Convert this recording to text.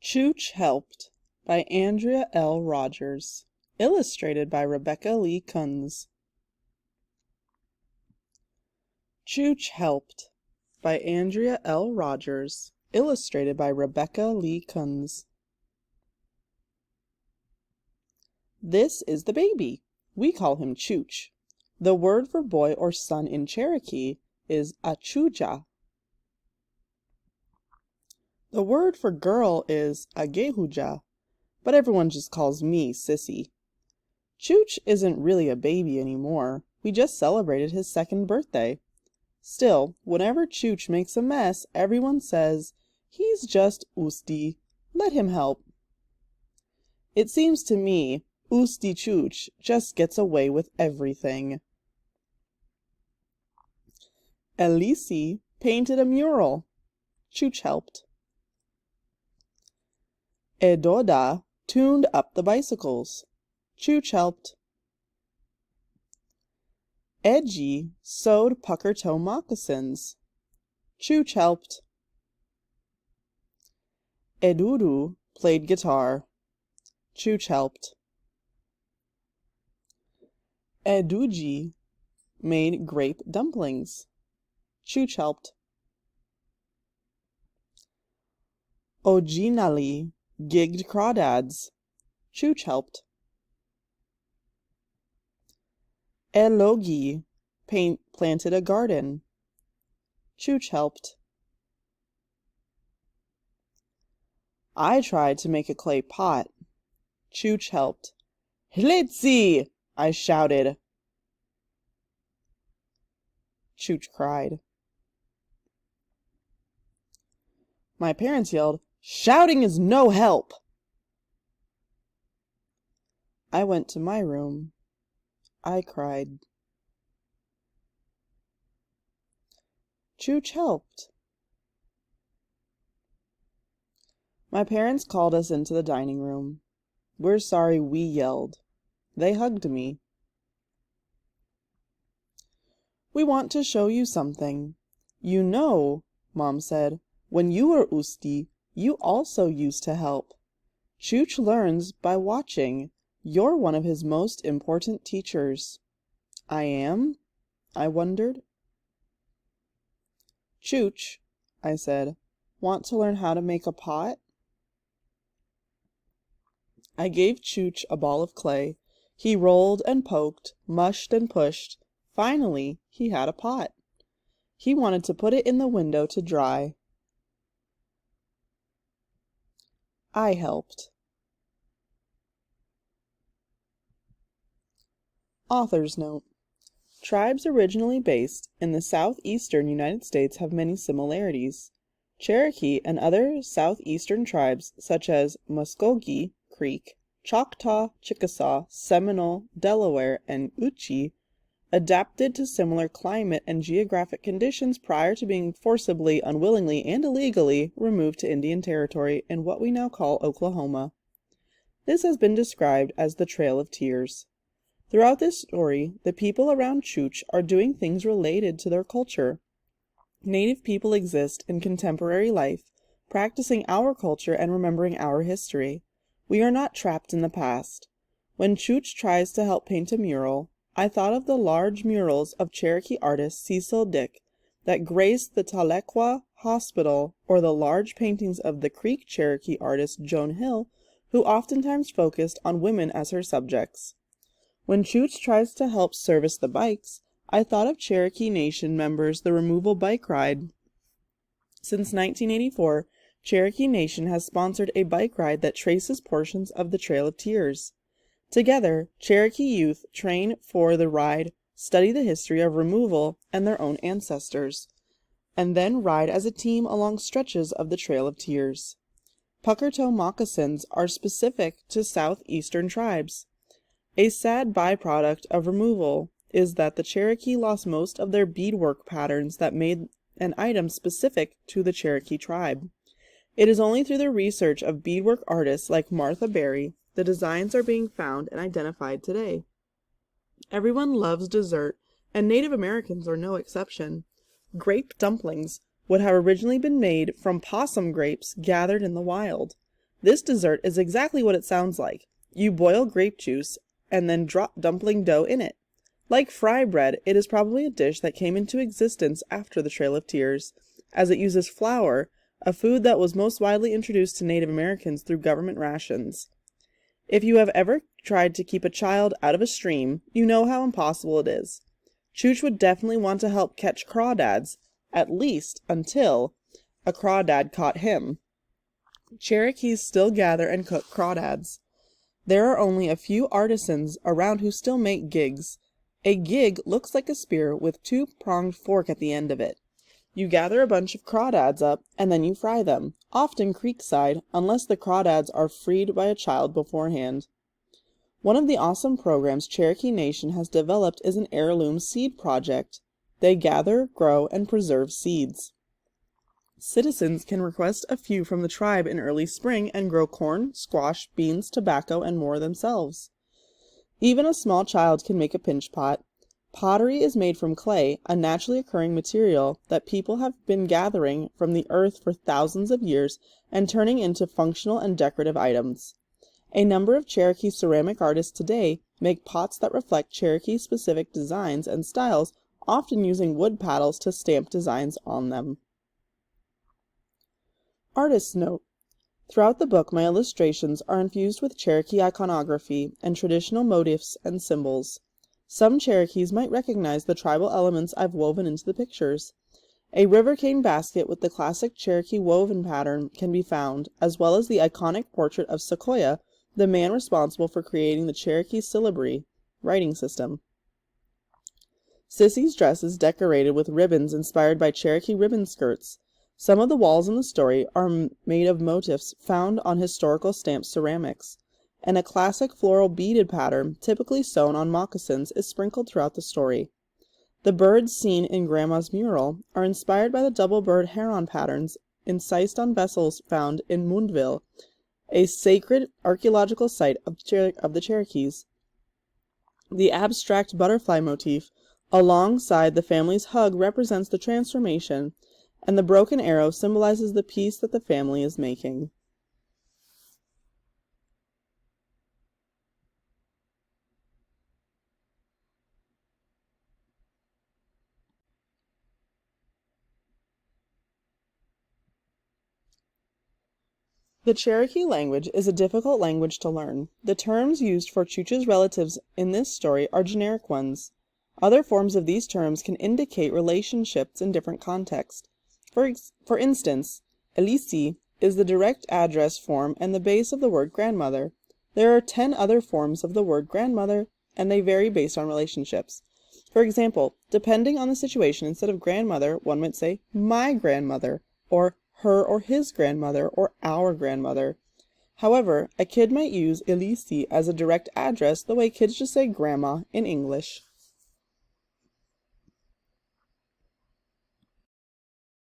Chooch Helped by Andrea L. Rogers. Illustrated by Rebecca Lee Kunz. Chooch Helped by Andrea L. Rogers. Illustrated by Rebecca Lee Kunz. This is the baby. We call him Chooch. The word for boy or son in Cherokee is achuja. The word for girl is agehuja, but everyone just calls me Sissy. Chooch isn't really a baby anymore. We just celebrated his 2nd birthday. Still, whenever Chooch makes a mess, everyone says, "He's just Usti. Let him help." It seems to me, Usti Chooch just gets away with everything. Elise painted a mural. Chooch helped. Edoda tuned up the bicycles. Chooch helped. Edgy sewed pucker toe moccasins. Chooch helped. Eduru played guitar. Chooch helped. Eduji made grape dumplings. Chooch helped. Ojinali gigged crawdads. Chooch helped. Elogi planted a garden. Chooch helped. I tried to make a clay pot. Chooch helped. "Hlitzi!" I shouted. Chooch cried. My parents yelled, "Shouting is no help!" I went to my room. I cried. Chooch helped. My parents called us into the dining room. "We're sorry we yelled." They hugged me. "We want to show you something. You know," Mom said, "when you were Usti, you also used to help. Chooch learns by watching. You're one of his most important teachers." "I am?" I wondered. "Chooch," I said, "want to learn how to make a pot?" I gave Chooch a ball of clay. He rolled and poked, mushed and pushed. Finally, he had a pot. He wanted to put it in the window to dry. I helped. Author's note. Tribes originally based in the southeastern United States have many similarities. Cherokee and other southeastern tribes such as Muskogee Creek, Choctaw, Chickasaw, Seminole, Delaware, and Uchi adapted to similar climate and geographic conditions prior to being forcibly, unwillingly, and illegally removed to Indian Territory in what we now call Oklahoma. This has been described as the Trail of Tears. Throughout this story, the people around Chooch are doing things related to their culture. Native people exist in contemporary life, practicing our culture and remembering our history. We are not trapped in the past. When Chooch tries to help paint a mural, I thought of the large murals of Cherokee artist Cecil Dick that graced the Tahlequah Hospital, or the large paintings of the Creek Cherokee artist Joan Hill, who oftentimes focused on women as her subjects. When Chooch tries to help service the bikes, I thought of Cherokee Nation members' The Removal Bike Ride. Since 1984, Cherokee Nation has sponsored a bike ride that traces portions of the Trail of Tears. Together, Cherokee youth train for the ride, study the history of removal and their own ancestors, and then ride as a team along stretches of the Trail of Tears. Pucker toe moccasins are specific to southeastern tribes. A sad byproduct of removal is that the Cherokee lost most of their beadwork patterns that made an item specific to the Cherokee tribe. It is only through the research of beadwork artists like Martha Berry the designs are being found and identified today. Everyone loves dessert, and Native Americans are no exception. Grape dumplings would have originally been made from possum grapes gathered in the wild. This dessert is exactly what it sounds like. You boil grape juice and then drop dumpling dough in it. Like fry bread, it is probably a dish that came into existence after the Trail of Tears, as it uses flour, a food that was most widely introduced to Native Americans through government rations. If you have ever tried to keep a child out of a stream, you know how impossible it is. Chooch would definitely want to help catch crawdads, at least until a crawdad caught him. Cherokees still gather and cook crawdads. There are only a few artisans around who still make gigs. A gig looks like a spear with a two-pronged fork at the end of it. You gather a bunch of crawdads up, and then you fry them, often creekside, unless the crawdads are freed by a child beforehand. One of the awesome programs Cherokee Nation has developed is an heirloom seed project. They gather, grow, and preserve seeds. Citizens can request a few from the tribe in early spring and grow corn, squash, beans, tobacco, and more themselves. Even a small child can make a pinch pot. Pottery is made from clay, a naturally occurring material that people have been gathering from the earth for thousands of years and turning into functional and decorative items. A number of Cherokee ceramic artists today make pots that reflect Cherokee-specific designs and styles, often using wood paddles to stamp designs on them. Artist's note: throughout the book, my illustrations are infused with Cherokee iconography and traditional motifs and symbols. Some Cherokees might recognize the tribal elements I've woven into the pictures. A river cane basket with the classic Cherokee woven pattern can be found, as well as the iconic portrait of Sequoyah, the man responsible for creating the Cherokee syllabary writing system. Sissy's dress is decorated with ribbons inspired by Cherokee ribbon skirts. Some of the walls in the story are made of motifs found on historical stamped ceramics, and a classic floral beaded pattern, typically sewn on moccasins, is sprinkled throughout the story. The birds seen in Grandma's mural are inspired by the double-bird heron patterns incised on vessels found in Moundville, a sacred archaeological site of the Cherokees. The abstract butterfly motif alongside the family's hug represents the transformation, and the broken arrow symbolizes the peace that the family is making. The Cherokee language is a difficult language to learn. The terms used for Chooch's relatives in this story are generic ones. Other forms of these terms can indicate relationships in different contexts. For instance, Elisi is the direct address form and the base of the word grandmother. There are 10 other forms of the word grandmother, and they vary based on relationships. For example, depending on the situation, instead of grandmother, one might say my grandmother, or her or his grandmother, or our grandmother. However, a kid might use Elisi as a direct address the way kids just say grandma in English.